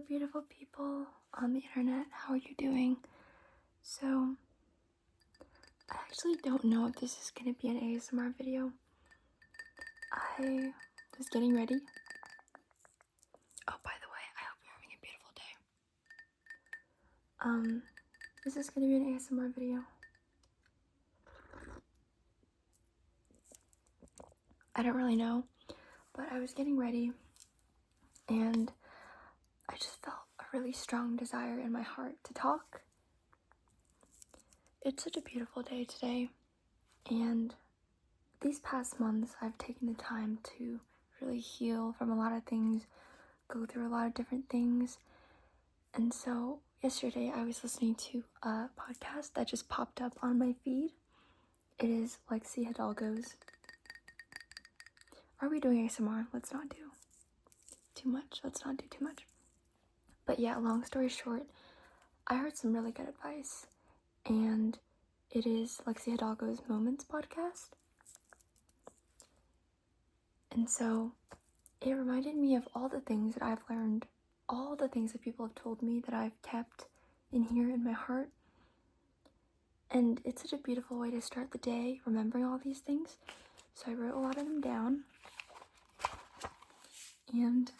Hello, beautiful people on the internet. How are you doing? So, I actually don't know if this is going to be an ASMR video. I was getting ready. Oh, by the way, I hope you're having a beautiful day. Is this going to be an ASMR video? I don't really know, but I was getting ready and I just felt a really strong desire in my heart to talk. It's such a beautiful day today, and these past months I've taken the time to really heal from a lot of things, go through a lot of different things. And so yesterday I was listening to a podcast that just popped up on my feed. It is Lexi Hidalgo's. Are we doing ASMR? Let's not do too much. Let's not do too much. But yeah, long story short, I heard some really good advice, and it is Lexi Hidalgo's Moments podcast. And so it reminded me of all the things that I've learned, all the things that people have told me that I've kept in here in my heart. And it's such a beautiful way to start the day, remembering all these things. So I wrote a lot of them down. And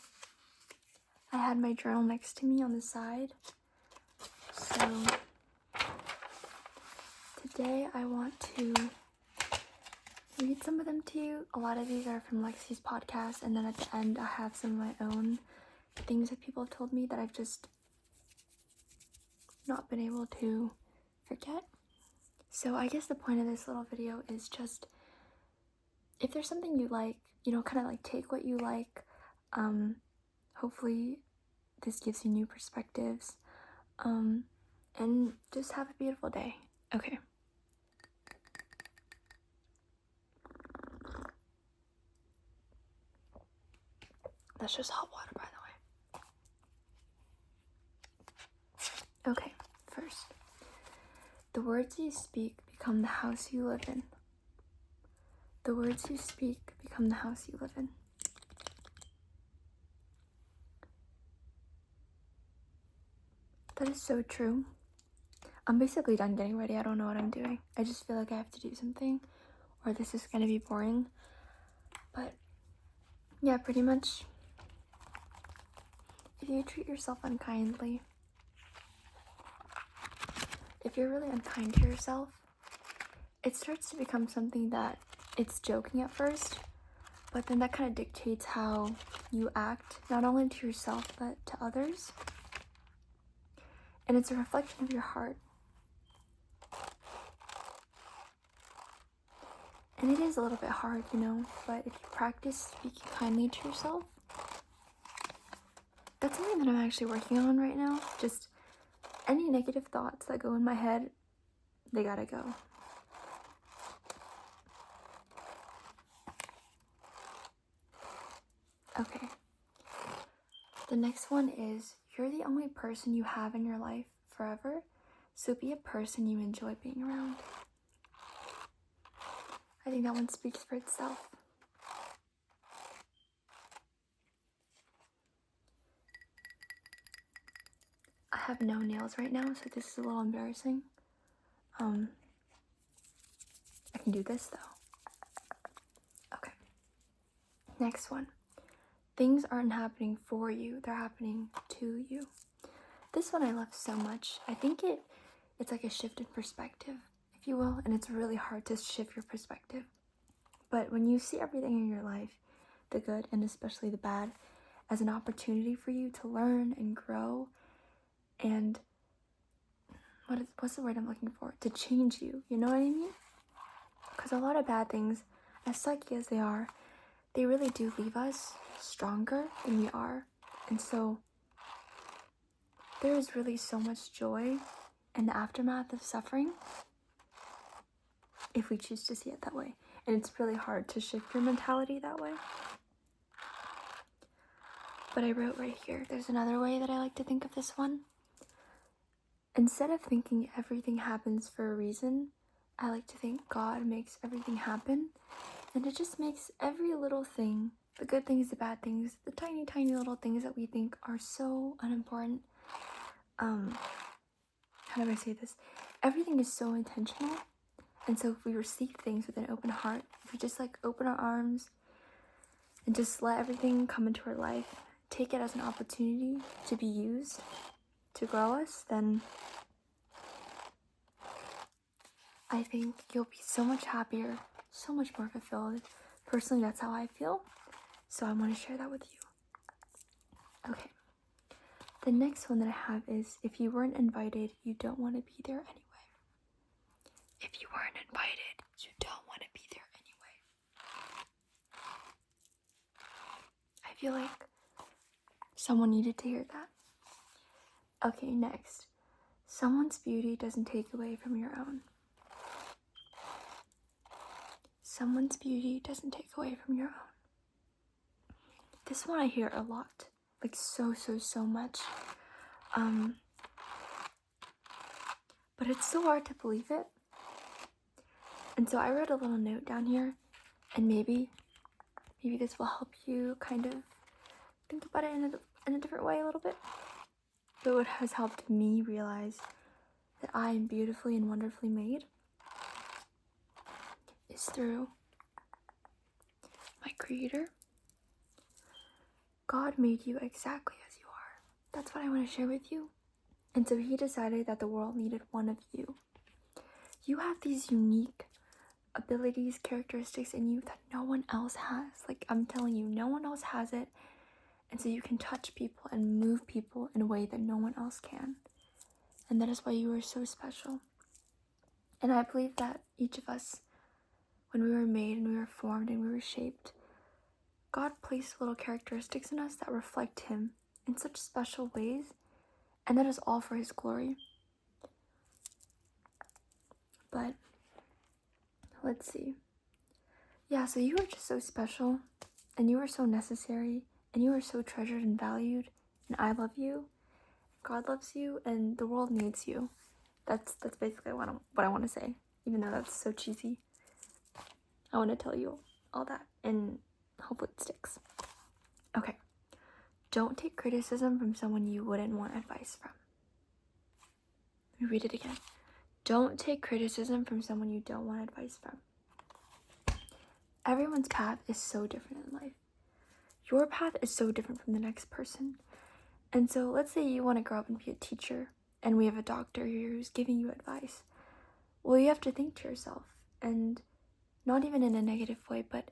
I had my journal next to me on the side. So today I want to read some of them to you. A lot of these are from Lexi's podcast, and then at the end I have some of my own things that people have told me that I've just not been able to forget. So I guess the point of this little video is just, if there's something you like, kind of like take what you like. Hopefully this gives you new perspectives, and just have a beautiful day. Okay. That's just hot water, by the way. Okay, first. The words you speak become the house you live in. The words you speak become the house you live in. That is so true. I'm basically done getting ready. I don't know what I'm doing. I just feel like I have to do something, or this is gonna be boring. But yeah, pretty much, if you treat yourself unkindly, if you're really unkind to yourself, it starts to become something that it's joking at first, but then that kind of dictates how you act, not only to yourself, but to others. And it's a reflection of your heart. And it is a little bit hard, but if you practice speaking kindly to yourself, that's something that I'm actually working on right now. Just any negative thoughts that go in my head, they gotta go. Okay. The next one is, you're the only person you have in your life forever, so be a person you enjoy being around. I think that one speaks for itself. I have no nails right now, so this is a little embarrassing. I can do this though. Okay. Next one. Things aren't happening for you, they're happening to you. This one I love so much. I think it's like a shift in perspective, if you will, and it's really hard to shift your perspective. But when you see everything in your life, the good and especially the bad, as an opportunity for you to learn and grow, and what's the word I'm looking for? To change you, you know what I mean? Because a lot of bad things, as sucky as they are, they really do leave us stronger than we are. And so there is really so much joy in the aftermath of suffering, if we choose to see it that way. And it's really hard to shift your mentality that way. But I wrote right here, there's another way that I like to think of this one. Instead of thinking everything happens for a reason, I like to think God makes everything happen, and it just makes every little thing The good things, the bad things, the tiny, tiny little things that we think are so unimportant. How do I say this? Everything is so intentional. And so if we receive things with an open heart, if we just like open our arms and just let everything come into our life, take it as an opportunity to be used, to grow us, then I think you'll be so much happier, so much more fulfilled. Personally, that's how I feel. So I want to share that with you. Okay. The next one that I have is, if you weren't invited, you don't want to be there anyway. If you weren't invited, you don't want to be there anyway. I feel like someone needed to hear that. Okay, next. Someone's beauty doesn't take away from your own. Someone's beauty doesn't take away from your own. This one I hear a lot. Like so much. But it's so hard to believe it. And so I wrote a little note down here, and maybe this will help you kind of think about it in a different way a little bit. But what has helped me realize that I am beautifully and wonderfully made is through my Creator. God made you exactly as you are. That's what I want to share with you. And so he decided that the world needed one of you. You have these unique abilities, characteristics in you that no one else has. Like, I'm telling you, no one else has it. And so you can touch people and move people in a way that no one else can. And that is why you are so special. And I believe that each of us, when we were made and we were formed and we were shaped, God placed little characteristics in us that reflect him in such special ways, and that is all for his glory. But let's see. Yeah, so you are just so special, and you are so necessary, and you are so treasured and valued, and I love you, God loves you, and the world needs you. That's basically what I want to say, even though that's so cheesy. I want to tell you all that, and hopefully it sticks. Okay. Don't take criticism from someone you wouldn't want advice from. Let me read it again. Don't take criticism from someone you don't want advice from. Everyone's path is so different in life. Your path is so different from the next person. And so let's say you want to grow up and be a teacher, and we have a doctor here who's giving you advice. Well, you have to think to yourself, and not even in a negative way, but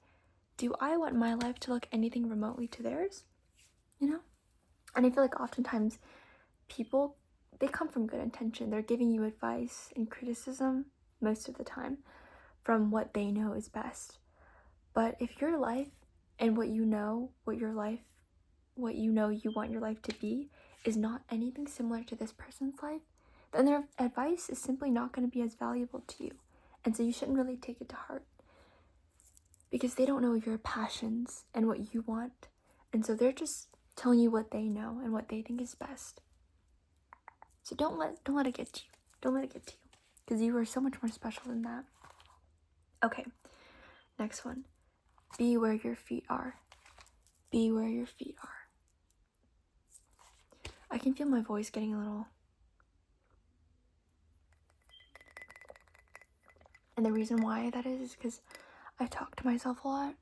do I want my life to look anything remotely to theirs? You know? And I feel like oftentimes people, they come from good intention. They're giving you advice and criticism most of the time from what they know is best. But if your life and what you know you want your life to be is not anything similar to this person's life, then their advice is simply not going to be as valuable to you. And so you shouldn't really take it to heart, because they don't know your passions and what you want. And so they're just telling you what they know and what they think is best. So don't let it get to you. Don't let it get to you, because you are so much more special than that. Okay, next one. Be where your feet are. Be where your feet are. I can feel my voice getting a little... And the reason why that is because I talk to myself a lot.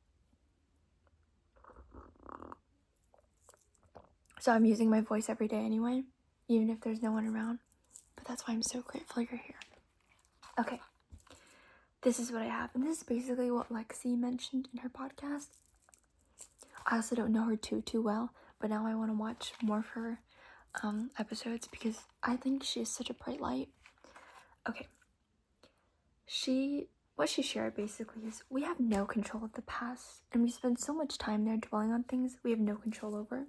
So I'm using my voice every day anyway, even if there's no one around. But that's why I'm so grateful you're here. Okay. This is what I have. And this is basically what Lexi mentioned in her podcast. I also don't know her too well, but now I want to watch more of her episodes because I think she is such a bright light. Okay. What she shared basically is, we have no control of the past, and we spend so much time there dwelling on things we have no control over.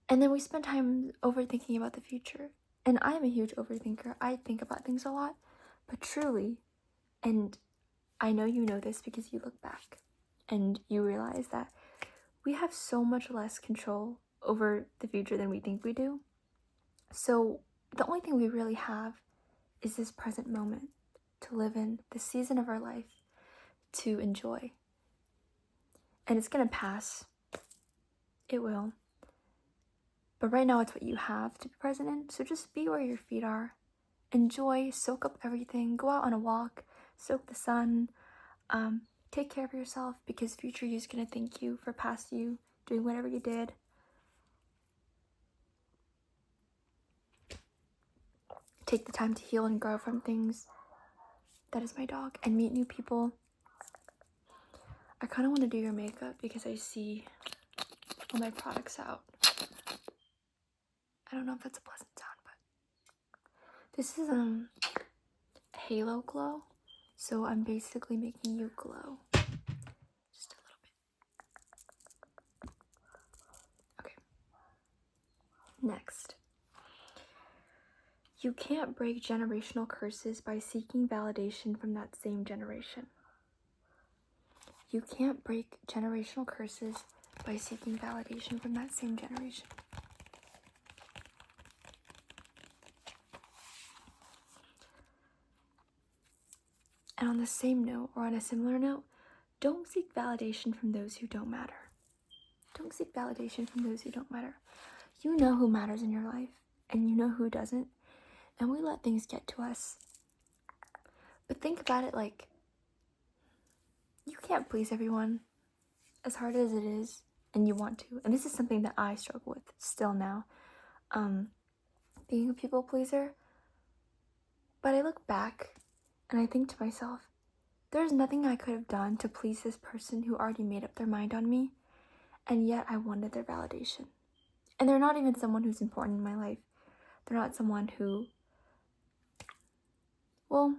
And then we spend time overthinking about the future. And I'm a huge overthinker. I think about things a lot, but truly, and I know you know this because you look back and you realize that we have so much less control over the future than we think we do. So the only thing we really have is this present moment to live in, the season of our life to enjoy. and it's gonna pass. It will. But right now, it's what you have to be present in. So just be where your feet are. Enjoy, soak up everything. Go out on a walk, soak the sun. Take care of yourself, because future you is gonna thank you for past you doing whatever you did. Take the time to heal and grow from things. That is my dog. And meet new people. I kind of want to do your makeup because I see all my products out. I don't know if that's a pleasant sound, but this is Halo Glow. So I'm basically making you glow. Just a little bit. Okay. Next. You can't break generational curses by seeking validation from that same generation. You can't break generational curses by seeking validation from that same generation. And on the same note, or on a similar note, don't seek validation from those who don't matter. Don't seek validation from those who don't matter. You know who matters in your life, and you know who doesn't, and we let things get to us. But think about it like, you can't please everyone, as hard as it is, and you want to. And this is something that I struggle with still now, being a people pleaser. But I look back, and I think to myself, there's nothing I could have done to please this person who already made up their mind on me, and yet I wanted their validation. And they're not even someone who's important in my life. They're not someone who, well,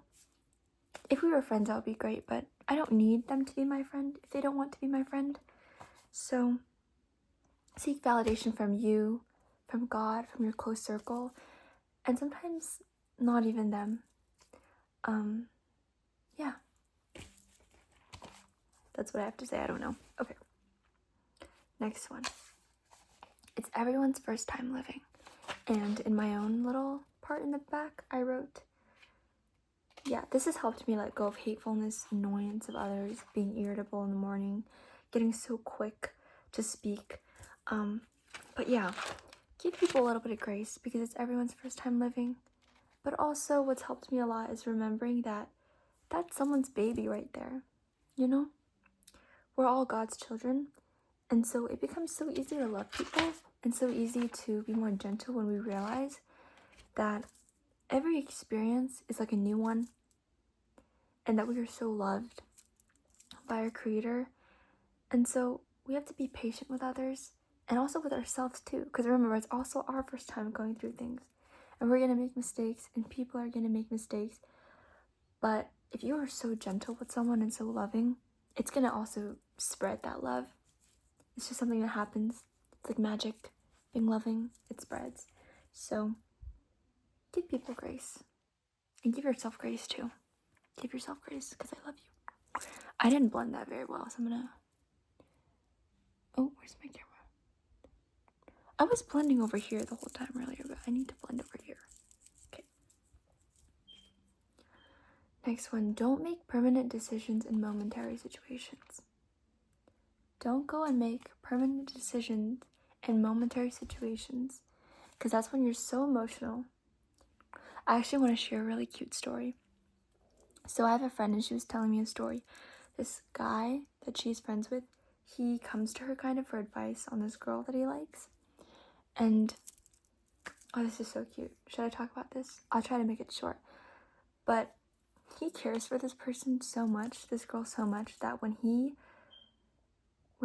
if we were friends, that would be great, but I don't need them to be my friend if they don't want to be my friend. So seek validation from you, from God, from your close circle, and sometimes not even them. Yeah. That's what I have to say. I don't know. Okay. Next one. It's everyone's first time living. And in my own little part in the back, I wrote, yeah, this has helped me let go of hatefulness, annoyance of others, being irritable in the morning, getting so quick to speak. But yeah, give people a little bit of grace because it's everyone's first time living. But also what's helped me a lot is remembering that that's someone's baby right there, you know? We're all God's children, and so it becomes so easy to love people and so easy to be more gentle when we realize that every experience is like a new one, and that we are so loved by our Creator. And so we have to be patient with others and also with ourselves too, because remember, it's also our first time going through things, and we're going to make mistakes, and people are going to make mistakes. But if you are so gentle with someone and so loving, it's going to also spread that love. It's just something that happens. It's like magic. Being loving, it spreads. So give people grace, and give yourself grace too. Give yourself grace, because I love you. I didn't blend that very well, so I'm gonna... Oh, where's my camera? I was blending over here the whole time earlier, but I need to blend over here. Okay. Next one, don't make permanent decisions in momentary situations. Don't go and make permanent decisions in momentary situations, because that's when you're so emotional. I actually want to share a really cute story. So I have a friend, and she was telling me a story. This guy that she's friends with, he comes to her kind of for advice on this girl that he likes. And, oh, this is so cute. Should I talk about this? I'll try to make it short. But he cares for this person so much, this girl so much, that when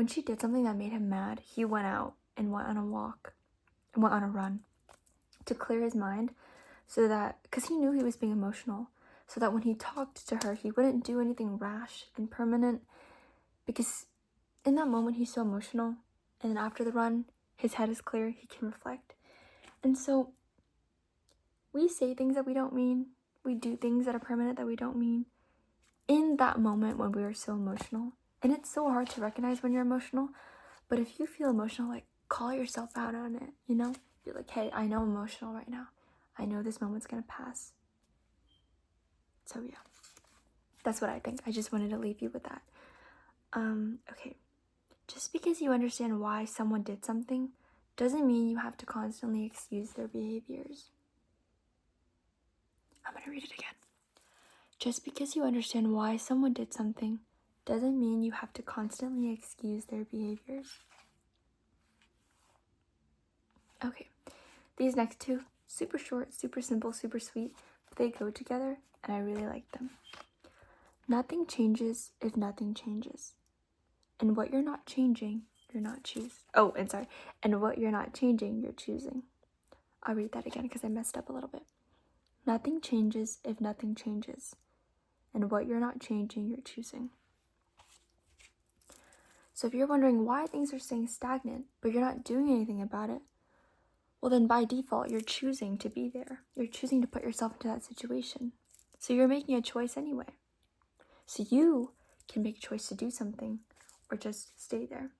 she did something that made him mad, he went out and went on a walk, and went on a run to clear his mind, so that, because he knew he was being emotional, so that when he talked to her, he wouldn't do anything rash and permanent, because in that moment he's so emotional, and then after the run, his head is clear, he can reflect. And so we say things that we don't mean, we do things that are permanent that we don't mean in that moment when we are so emotional. And it's so hard to recognize when you're emotional, but if you feel emotional, like, call yourself out on it, you know? Be like, hey, I know I'm emotional right now. I know this moment's gonna pass. So yeah, that's what I think. I just wanted to leave you with that. Okay. Just because you understand why someone did something doesn't mean you have to constantly excuse their behaviors. I'm going to read it again. Just because you understand why someone did something doesn't mean you have to constantly excuse their behaviors. Okay, these next two, super short, super simple, super sweet, but they go together and I really like them. Nothing changes if nothing changes. And what you're not changing, you're not choosing. Oh, and sorry. And what you're not changing, you're choosing. I'll read that again because I messed up a little bit. Nothing changes if nothing changes. And what you're not changing, you're choosing. So if you're wondering why things are staying stagnant, but you're not doing anything about it, well then by default, you're choosing to be there. You're choosing to put yourself into that situation. So you're making a choice anyway. So you can make a choice to do something or just stay there.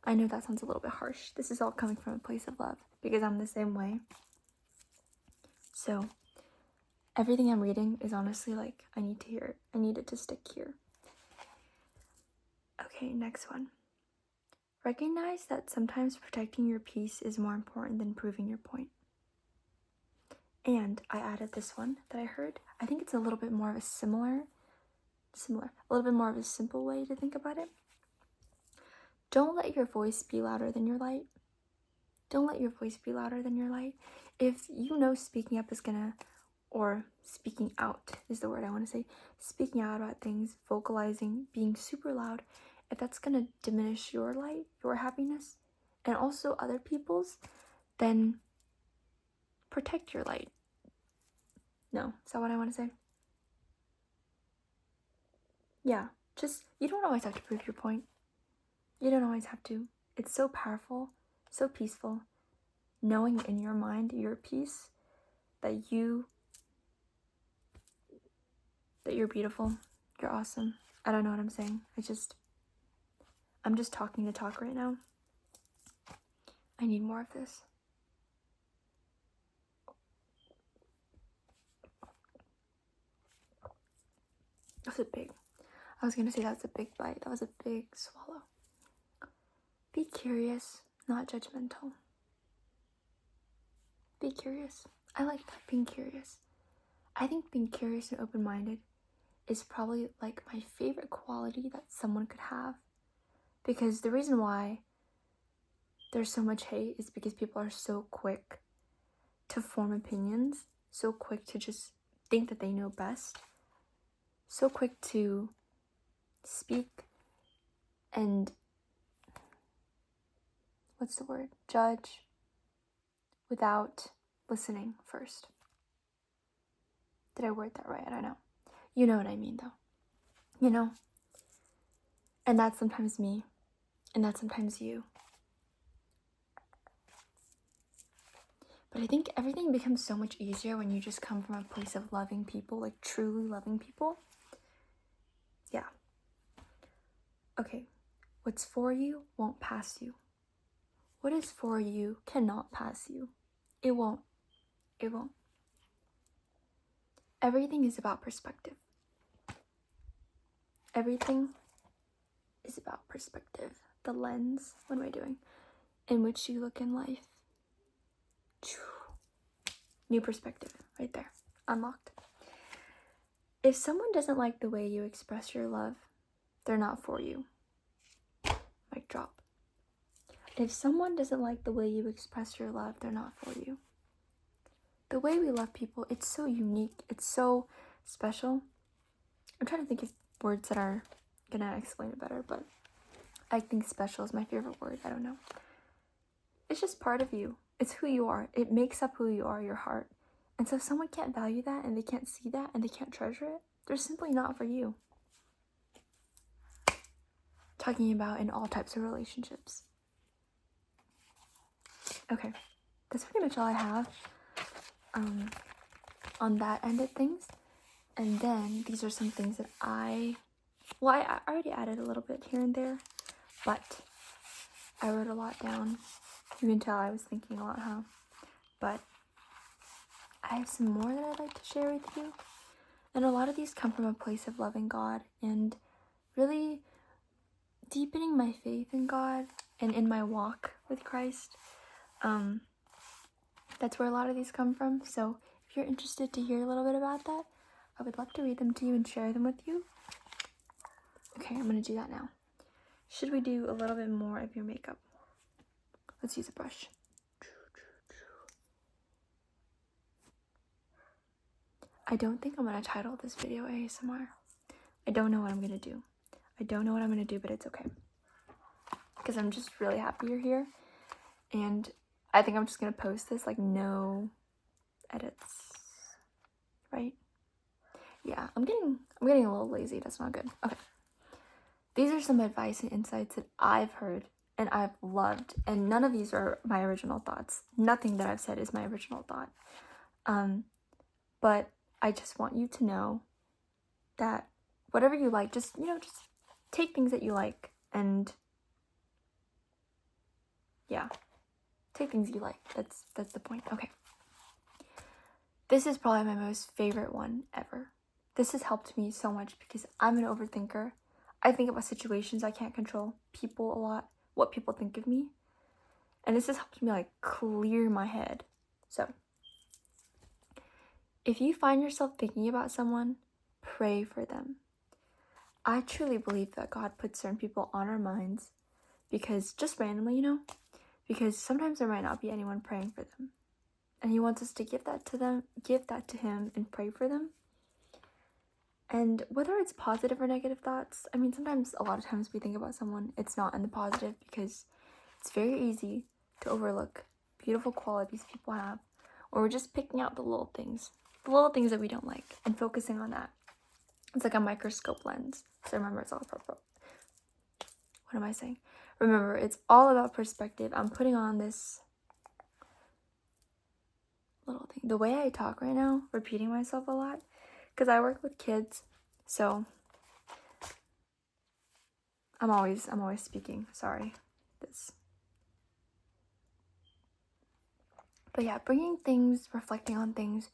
I know that sounds a little bit harsh. This is all coming from a place of love because I'm the same way. So everything I'm reading is honestly like, I need to hear it. I need it to stick here. Okay, next one. Recognize that sometimes protecting your peace is more important than proving your point. And I added this one that I heard. I think it's a little bit more of a a little bit more of a simple way to think about it. Don't let your voice be louder than your light. Don't let your voice be louder than your light. If you know speaking up is or speaking out is the word I want to say, speaking out about things, vocalizing, being super loud, if that's gonna diminish your light, your happiness, and also other people's, then protect your light. No, is that what I want to say? Yeah, just, you don't always have to prove your point. You don't always have to. It's so powerful, so peaceful, knowing in your mind, your peace, that you're beautiful, you're awesome. I don't know what I'm saying. I'm just talking to talk right now. I need more of this. I was gonna say that's a big bite. That was a big swallow. Be curious, not judgmental. Be curious. I like that, being curious. I think being curious and open-minded is probably like my favorite quality that someone could have. Because the reason why there's so much hate is because people are so quick to form opinions, so quick to just think that they know best, so quick to speak and, judge without listening first. Did I word that right? I don't know. You know what I mean though. You know? And that's sometimes me, and that's sometimes you. But I think everything becomes so much easier when you just come from a place of loving people, like truly loving people. Yeah. Okay. What's for you won't pass you. What is for you cannot pass you. It won't. It won't. Everything is about perspective. Everything is about perspective. The lens, what am I doing? In which you look in life. New perspective, right there. Unlocked. If someone doesn't like the way you express your love, they're not for you. Mic drop. If someone doesn't like the way you express your love, they're not for you. The way we love people, it's so unique. It's so special. I'm trying to think of words that are gonna explain it better, but I think special is my favorite word. I don't know. It's just part of you. It's who you are. It makes up who you are, your heart. And so if someone can't value that and they can't see that and they can't treasure it, they're simply not for you. Talking about in all types of relationships. Okay, that's pretty much all I have on that end of things. And then these are some things that I already added a little bit here and there, but I wrote a lot down. You can tell I was thinking a lot, huh? But I have some more that I'd like to share with you. And a lot of these come from a place of loving God and really deepening my faith in God and in my walk with Christ. That's where a lot of these come from. So if you're interested to hear a little bit about that, I would love to read them to you and share them with you. Okay, I'm going to do that now. Should we do a little bit more of your makeup? Let's use a brush. I don't think I'm going to title this video ASMR. I don't know what I'm going to do. But it's okay. Because I'm just really happy you're here. And I think I'm just going to post this, like, no edits. Right? Yeah, I'm getting a little lazy. That's not good. Okay. These are some advice and insights that I've heard and I've loved. And none of these are my original thoughts. Nothing that I've said is my original thought. But I just want you to know that whatever you like, just take things that you like and yeah, take things you like. That's the point. Okay. This is probably my most favorite one ever. This has helped me so much because I'm an overthinker. I think about situations I can't control, people a lot, what people think of me. And this has helped me like clear my head. So, if you find yourself thinking about someone, pray for them. I truly believe that God puts certain people on our minds because just randomly, because sometimes there might not be anyone praying for them. And he wants us to give that to him and pray for them. And whether it's positive or negative thoughts, a lot of times we think about someone, it's not in the positive because it's very easy to overlook beautiful qualities people have, or we're just picking out the little things that we don't like and focusing on that. It's like a microscope lens. So remember, it's all purple. What am I saying? Remember, it's all about perspective. I'm putting on this little thing. The way I talk right now, repeating myself a lot, because I work with kids, so I'm always speaking. Sorry. But yeah, bringing things, reflecting on things,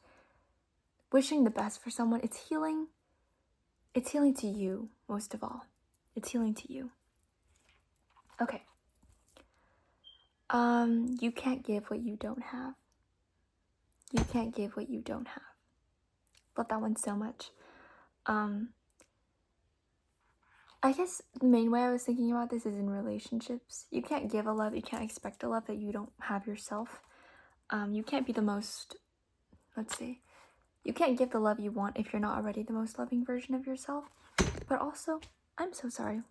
wishing the best for someone, it's healing. It's healing to you, most of all. It's healing to you. Okay. You can't give what you don't have. You can't give what you don't have. Love that one so much. I guess the main way I was thinking about this is in relationships. You can't give a love, you can't expect a love that you don't have yourself. You can't be the most, you can't give the love you want if you're not already the most loving version of yourself. But also, I'm so sorry.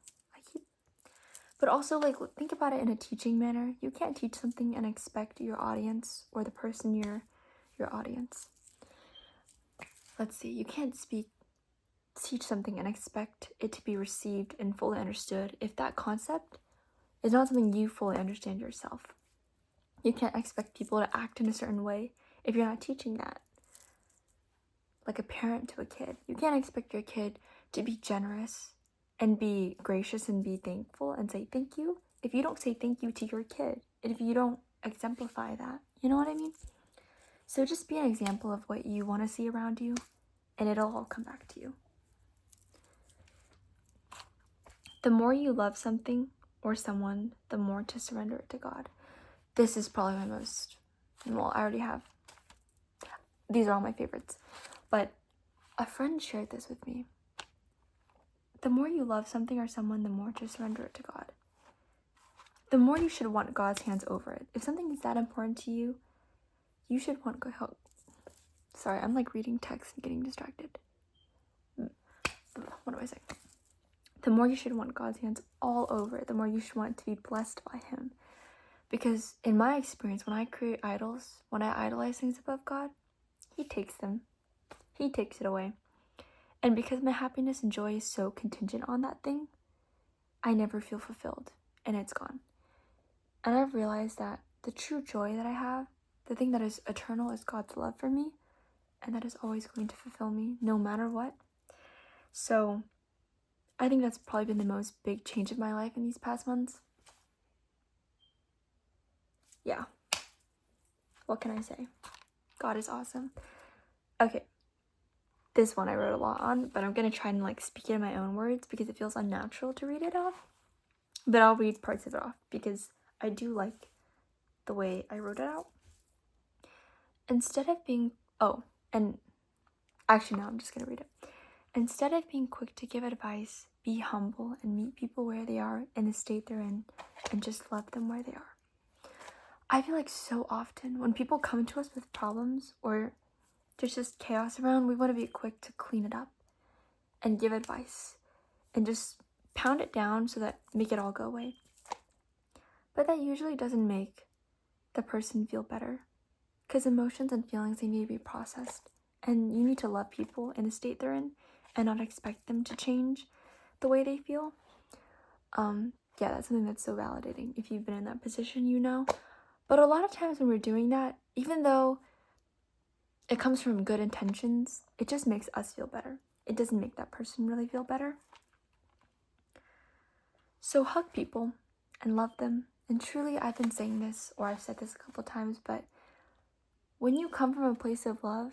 But also, think about it in a teaching manner. You can't teach something and expect your audience or the person your audience. You can't teach something and expect it to be received and fully understood if that concept is not something you fully understand yourself. You can't expect people to act in a certain way if you're not teaching that. Like a parent to a kid. You can't expect your kid to be generous and be gracious and be thankful and say thank you if you don't say thank you to your kid and if you don't exemplify that. You know what I mean? So just be an example of what you want to see around you and it'll all come back to you. The more you love something or someone, the more to surrender it to God. This is probably my most, I already have. These are all my favorites. But a friend shared this with me. The more you love something or someone, the more to surrender it to God. The more you should want God's hands over it. If something is that important to you, you should want God. Sorry, I'm reading text and getting distracted. What do I say? The more you should want God's hands all over it, the more you should want to be blessed by him. Because in my experience, when I create idols, when I idolize things above God, he takes them. He takes it away. And because my happiness and joy is so contingent on that thing, I never feel fulfilled and it's gone. And I've realized that the true joy that I have, the thing that is eternal, is God's love for me, and that is always going to fulfill me no matter what. So I think that's probably been the most big change of my life in these past months. Yeah. What can I say? God is awesome. Okay. This one I wrote a lot on, but I'm going to try and speak it in my own words because it feels unnatural to read it off. but I'll read parts of it off because I do like the way I wrote it out. Instead of being, oh, and actually, no, I'm just going to read it. Instead of being quick to give advice, be humble and meet people where they are in the state they're in and just love them where they are. I feel like so often when people come to us with problems or there's just chaos around, we want to be quick to clean it up and give advice and just pound it down so that make it all go away. But that usually doesn't make the person feel better because emotions and feelings, they need to be processed, and you need to love people in the state they're in and not expect them to change the way they feel. Yeah, that's something that's so validating. If you've been in that position, you know. But a lot of times when we're doing that, even though it comes from good intentions, it just makes us feel better. It doesn't make that person really feel better. So hug people and love them. And truly, I've been saying this, or I've said this a couple times, but when you come from a place of love,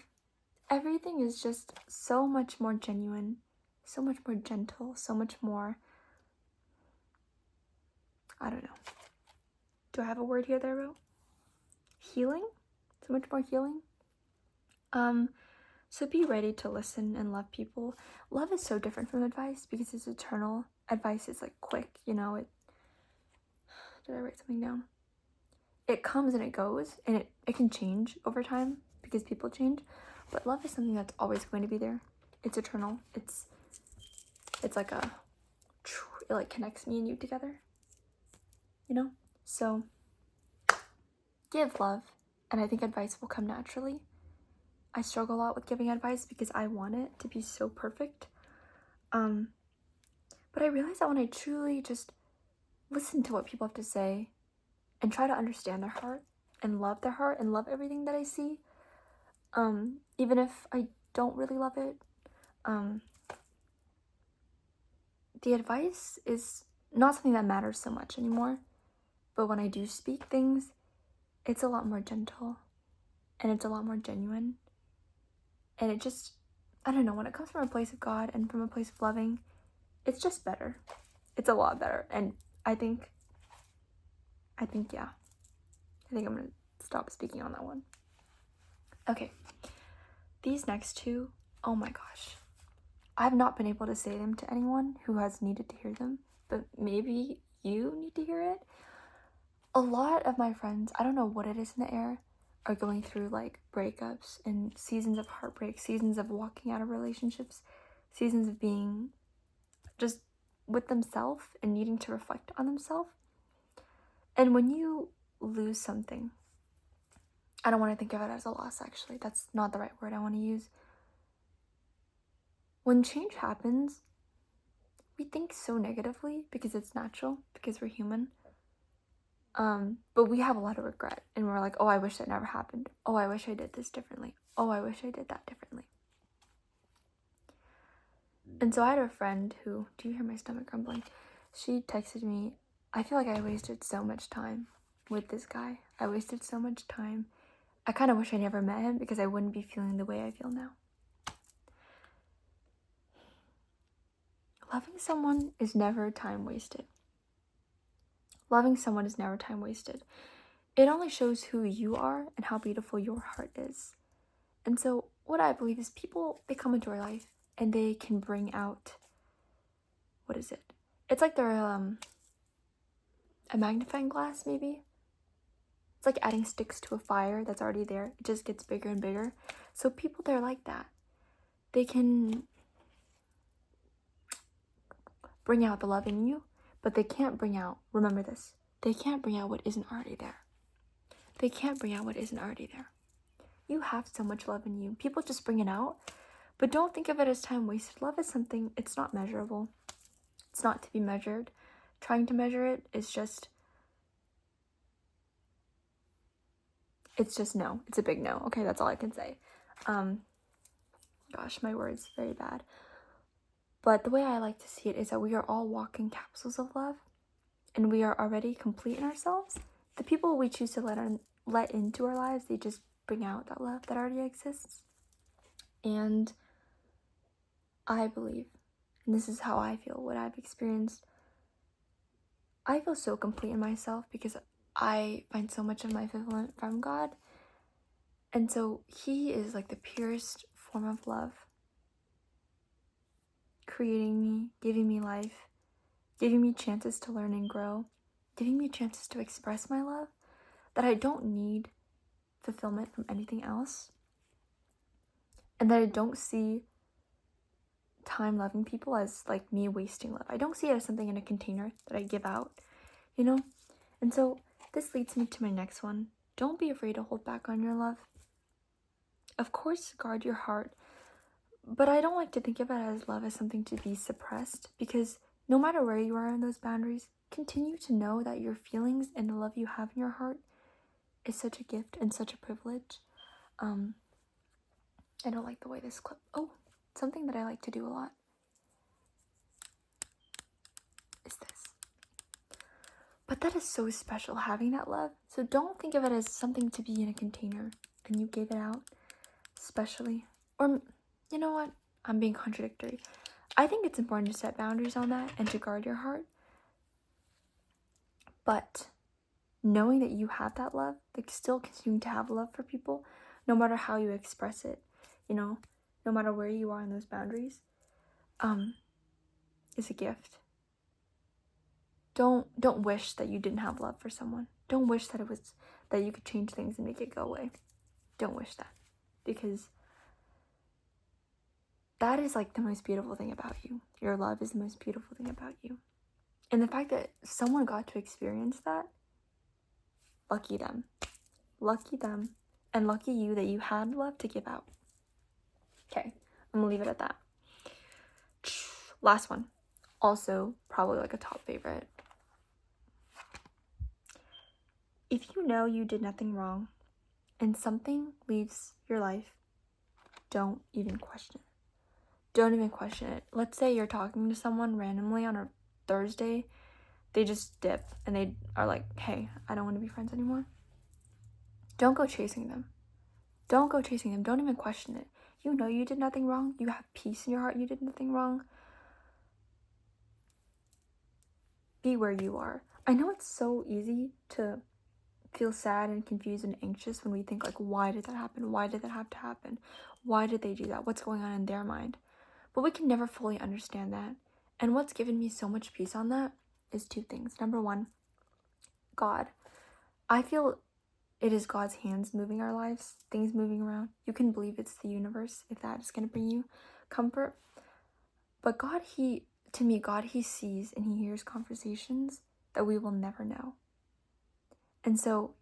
everything is just so much more genuine, so much more gentle, so much more, I don't know. Do I have a word here that I wrote? Healing? So much more healing? So be ready to listen and love people. Love is so different from advice because it's eternal. Advice is like quick, you know. Did I write something down? It comes and it goes, and it can change over time because people change. But love is something that's always going to be there. It's eternal. It's like it like connects me and you together, you know? So give love, and I think advice will come naturally. I struggle a lot with giving advice because I want it to be so perfect. But I realize that when I truly just listen to what people have to say and try to understand their heart and love their heart and love everything that I see, even if I don't really love it, the advice is not something that matters so much anymore. But when I do speak things, it's a lot more gentle and it's a lot more genuine. And it just, I don't know, when it comes from a place of God and from a place of loving, it's just better. It's a lot better. And I think, yeah. I think I'm going to stop speaking on that one. Okay. These next two, oh my gosh. I've not been able to say them to anyone who has needed to hear them, but maybe you need to hear it. A lot of my friends, I don't know what it is in the air, are going through like breakups and seasons of heartbreak, seasons of walking out of relationships, seasons of being just with themselves and needing to reflect on themselves. And when you lose something, I don't want to think of it as a loss, actually. That's not the right word I want to use. When change happens, we think so negatively because it's natural, because we're human. But we have a lot of regret, and we're like, oh, I wish that never happened. Oh, I wish I did this differently. Oh, I wish I did that differently. And so I had a friend who, do you hear my stomach grumbling? She texted me, I feel like I wasted so much time with this guy. I wasted so much time. I kind of wish I never met him because I wouldn't be feeling the way I feel now. Loving someone is never time wasted. Loving someone is never time wasted. It only shows who you are and how beautiful your heart is. And so what I believe is people, they come into our life and they can bring out, what is it? It's like they're a magnifying glass, maybe. It's like adding sticks to a fire that's already there. It just gets bigger and bigger. So people, they're like that. They can bring out the love in you, but they can't bring out, remember this, they can't bring out what isn't already there. They can't bring out what isn't already there. You have so much love in you. People just bring it out, but don't think of it as time wasted. Love is something, it's not measurable. It's not to be measured. Trying to measure it is just, it's just no. It's a big no. Okay, that's all I can say. Gosh, my words, very bad. But the way I like to see it is that we are all walking capsules of love, and we are already complete in ourselves. The people we choose to let into our lives, they just bring out that love that already exists. And I believe, and this is how I feel, what I've experienced, I feel so complete in myself because I find so much of my fulfillment from God. And so he is like the purest form of love, creating me, giving me life, giving me chances to learn and grow, giving me chances to express my love, that I don't need fulfillment from anything else, and that I don't see time loving people as like me wasting love. I don't see it as something in a container that I give out, you know? And so this leads me to my next one. Don't be afraid to hold back on your love. Of course, guard your heart, but I don't like to think of it as love as something to be suppressed, because no matter where you are in those boundaries, continue to know that your feelings and the love you have in your heart is such a gift and such a privilege. I don't like the way this clip. Oh, something that I like to do a lot is this. But that is so special, having that love. So don't think of it as something to be in a container and you give it out, especially. Or, you know what? I'm being contradictory. I think it's important to set boundaries on that and to guard your heart. But knowing that you have that love, like still continuing to have love for people, no matter how you express it, you know, no matter where you are in those boundaries, is a gift. Don't wish that you didn't have love for someone. Don't wish that that you could change things and make it go away. Don't wish that, because that is like the most beautiful thing about you. Your love is the most beautiful thing about you. And the fact that someone got to experience that, lucky them. Lucky them. And lucky you that you had love to give out. Okay, I'm gonna leave it at that. Last one. Also, probably like a top favorite. If you know you did nothing wrong and something leaves your life, don't even question it. Don't even question it. Let's say you're talking to someone randomly on a Thursday. They just dip and they are like, hey, I don't want to be friends anymore. Don't go chasing them. Don't go chasing them. Don't even question it. You know you did nothing wrong. You have peace in your heart. You did nothing wrong. Be where you are. I know it's so easy to feel sad and confused and anxious when we think like, why did that happen? Why did that have to happen? Why did they do that? What's going on in their mind? But we can never fully understand that. And what's given me so much peace on that is two things. Number one, God. I feel it is God's hands moving our lives, things moving around. You can believe it's the universe if that is going to bring you comfort. But God, He sees and He hears conversations that we will never know. And so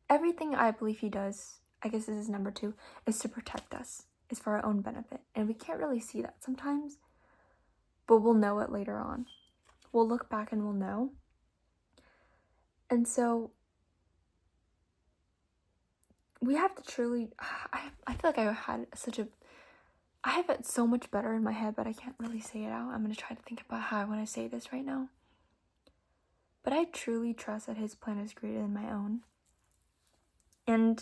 everything I believe He does, I guess this is number two, is to protect us, is for our own benefit. And we can't really see that sometimes, but we'll know it later on. We'll look back and we'll know. And so we have to truly, I feel like I have it so much better in my head, but I can't really say it out. I'm going to try to think about how I want to say this right now. But I truly trust that His plan is greater than my own. And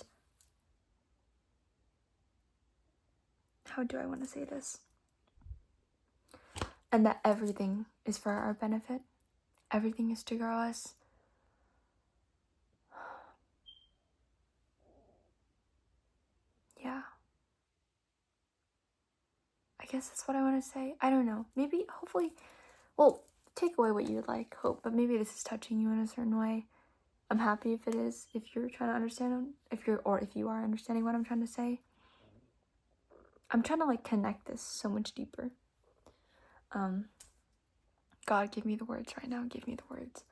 how do I want to say this? And that everything is for our benefit. Everything is to grow us. Yeah. I guess that's what I want to say. I don't know. Maybe, hopefully, well, take away what you would like, hope, but maybe this is touching you in a certain way. I'm happy if it is, if you're trying to understand, if you are understanding what I'm trying to say. I'm trying to like connect this so much deeper. God, give me the words right now. Give me the words.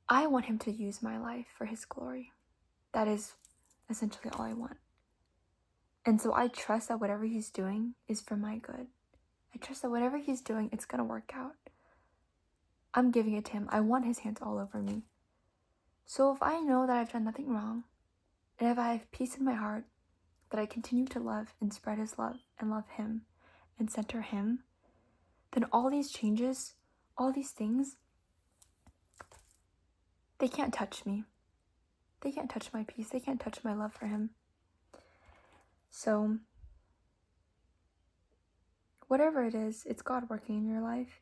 I want Him to use my life for His glory. That is essentially all I want. And so I trust that whatever He's doing is for my good. I trust that whatever He's doing, it's going to work out. I'm giving it to Him. I want His hands all over me. So if I know that I've done nothing wrong, and if I have peace in my heart, that I continue to love and spread His love and love Him and center Him, then all these changes, all these things, they can't touch me. They can't touch my peace. They can't touch my love for Him. So, whatever it is, it's God working in your life.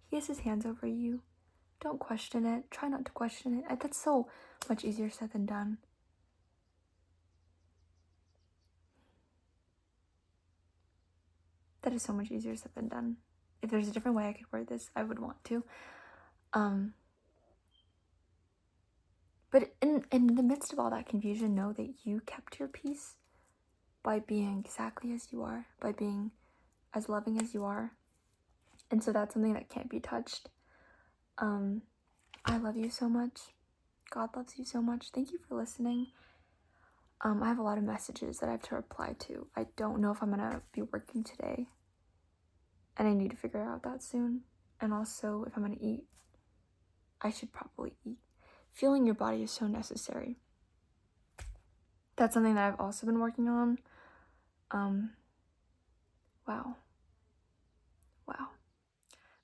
He has his hands over you. Don't question it. Try not to question it. That's so much easier said than done. That is so much easier said than done. If there's a different way I could word this, I would want to. But in the midst of all that confusion, know that you kept your peace by being exactly as you are, by being as loving as you are. And so that's something that can't be touched. I love you so much. God loves you so much. Thank you for listening. I have a lot of messages that I have to reply to. I don't know if I'm gonna be working today, and I need to figure out that soon. And also, if I'm gonna eat, I should probably eat. Feeling your body is so necessary. That's something that I've also been working on. Wow.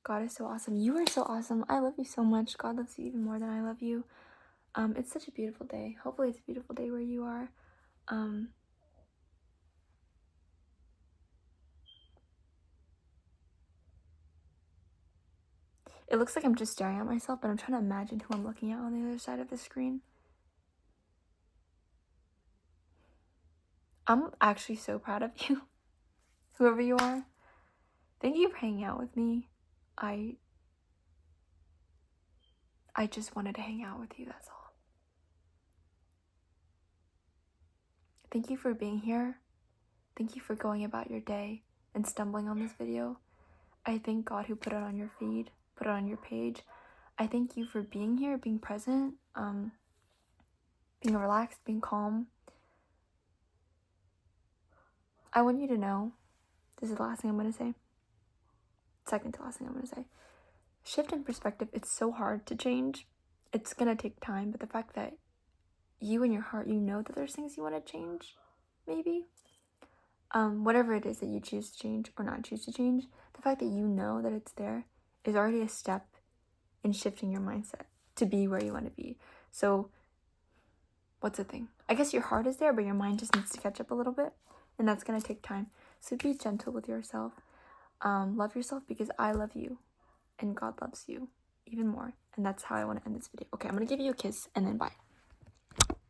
God is so awesome. You are so awesome. I love you so much. God loves you even more than I love you. It's such a beautiful day. Hopefully it's a beautiful day where you are. It looks like I'm just staring at myself, but I'm trying to imagine who I'm looking at on the other side of the screen. I'm actually so proud of you, whoever you are. Thank you for hanging out with me. I just wanted to hang out with you, that's all. Thank you for being here. Thank you for going about your day and stumbling on this video. I thank God who put it on your feed, put it on your page. I thank you for being here, being present, being relaxed, being calm. I want you to know, this is the last thing I'm going to say. Second to last thing I'm going to say. Shift in perspective, it's so hard to change. It's going to take time, but the fact that you in your heart, you know that there's things you want to change, maybe. Whatever it is that you choose to change or not choose to change, the fact that you know that it's there is already a step in shifting your mindset to be where you want to be. So, what's the thing? I guess your heart is there, but your mind just needs to catch up a little bit, and that's going to take time. So be gentle with yourself. Love yourself because I love you, and God loves you even more. And that's how I want to end this video. Okay, I'm going to give you a kiss, and then bye.